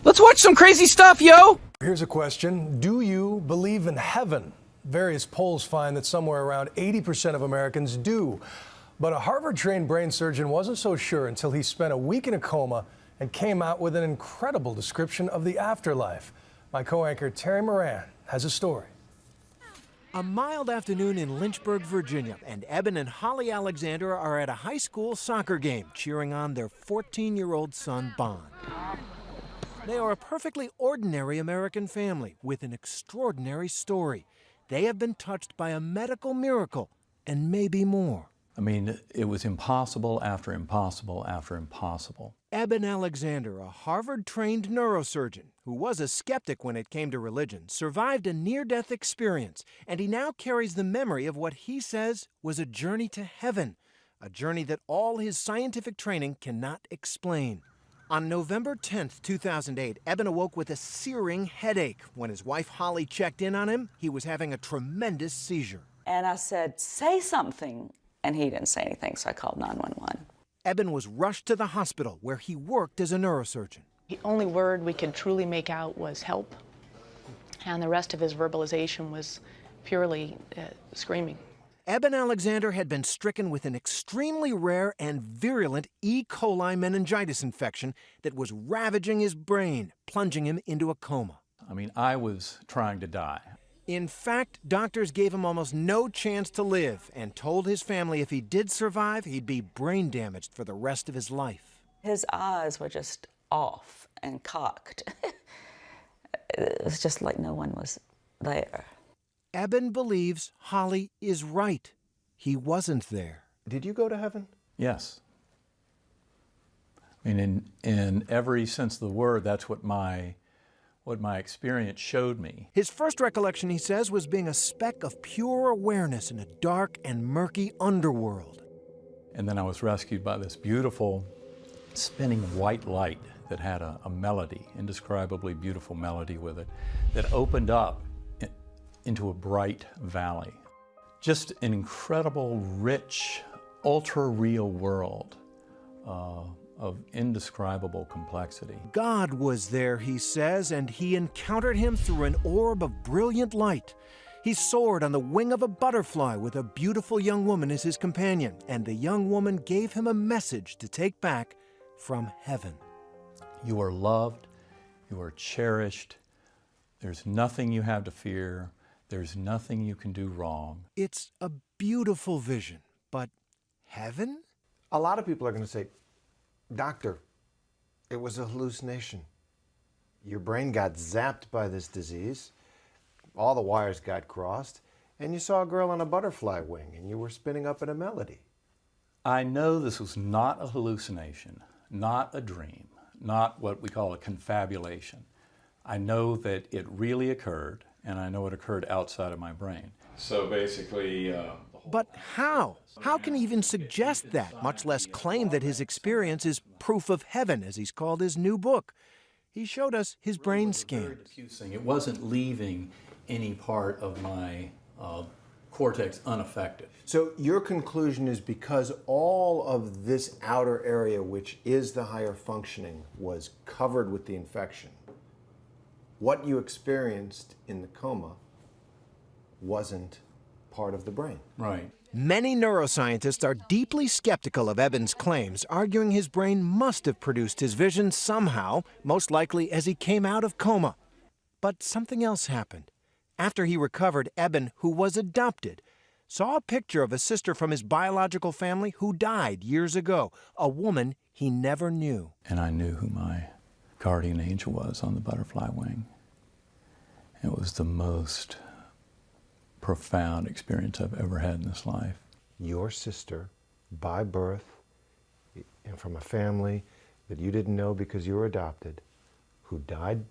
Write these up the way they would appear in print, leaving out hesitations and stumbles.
Let's watch some crazy stuff, yo! Here's a question. Do you believe in heaven? Various polls find that somewhere around 80% of Americans do. But a Harvard-trained brain surgeon wasn't so sure until he spent a week in a coma and came out with an incredible description of the afterlife. My co-anchor Terry Moran has a story. A mild afternoon in Lynchburg, Virginia, and Eben and Holly Alexander are at a high school soccer game cheering on their 14-year-old son, Bond. They are a perfectly ordinary American family with an extraordinary story. They have been touched by a medical miracle and maybe more. I mean, it was impossible after impossible after impossible. Eben Alexander, a Harvard-trained neurosurgeon who was a skeptic when it came to religion, survived a near-death experience, and he now carries the memory of what he says was a journey to heaven, a journey that all his scientific training cannot explain. On November 10th, 2008, Eben awoke with a searing headache. When his wife Holly checked in on him, he was having a tremendous seizure. And I said, say something. And he didn't say anything, so I called 911. Eben was rushed to the hospital where he worked as a neurosurgeon. The only word we could truly make out was help, and the rest of his verbalization was purely screaming. Eben Alexander had been stricken with an extremely rare and virulent E. coli meningitis infection that was ravaging his brain, plunging him into a coma. I mean, I was trying to die. In fact, doctors gave him almost no chance to live and told his family if he did survive, he'd be brain damaged for the rest of his life. His eyes were just off and cocked. It was just like no one was there. Eben believes Holly is right. He wasn't there. Did you go to heaven? Yes. I mean, in every sense of the word, that's what my experience showed me. His first recollection, he says, was being a speck of pure awareness in a dark and murky underworld. And then I was rescued by this beautiful spinning white light that had a melody, indescribably beautiful melody with it, that opened up into a bright valley. Just an incredible, rich, ultra-real world of indescribable complexity. God was there, he says, and he encountered him through an orb of brilliant light. He soared on the wing of a butterfly with a beautiful young woman as his companion, and the young woman gave him a message to take back from heaven. You are loved, you are cherished, there's nothing you have to fear, there's nothing you can do wrong. It's a beautiful vision, but heaven? A lot of people are going to say, Doctor, it was a hallucination. Your brain got zapped by this disease, all the wires got crossed, and you saw a girl on a butterfly wing and you were spinning up in a melody. I know this was not a hallucination, not a dream, not what we call a confabulation. I know that it really occurred, and I know it occurred outside of my brain. So basically, But how? How can he even suggest that, much less claim that his experience is proof of heaven, as he's called his new book? He showed us his brain scan. It wasn't leaving any part of my cortex unaffected. So your conclusion is because all of this outer area, which is the higher functioning, was covered with the infection, what you experienced in the coma wasn't part of the brain. Right. Many neuroscientists are deeply skeptical of Eben's claims, arguing his brain must have produced his vision somehow, most likely as he came out of coma. But something else happened. After he recovered, Eben, who was adopted, saw a picture of a sister from his biological family who died years ago, a woman he never knew. And I knew who my guardian angel was on the butterfly wing. It was the most profound experience I've ever had in this life. Your sister, by birth, and from a family that you didn't know because you were adopted, who died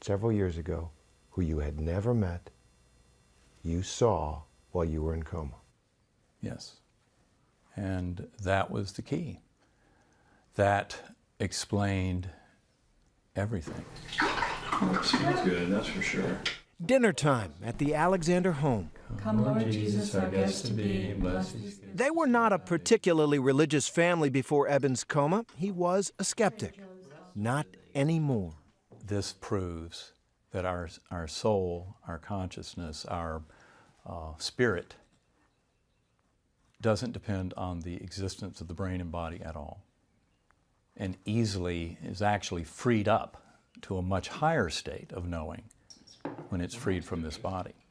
several years ago, who you had never met, you saw while you were in coma. Yes. And that was the key. That explained everything. Smells good, that's for sure. Dinner time at the Alexander home. Come, Lord Jesus, our guest to be, and bless these. They were not a particularly religious family before Eben's coma. He was a skeptic. Not anymore. this proves that our soul, our consciousness, our spirit doesn't depend on the existence of the brain and body at all, and easily is actually freed up to a much higher state of knowing when it's freed from this body.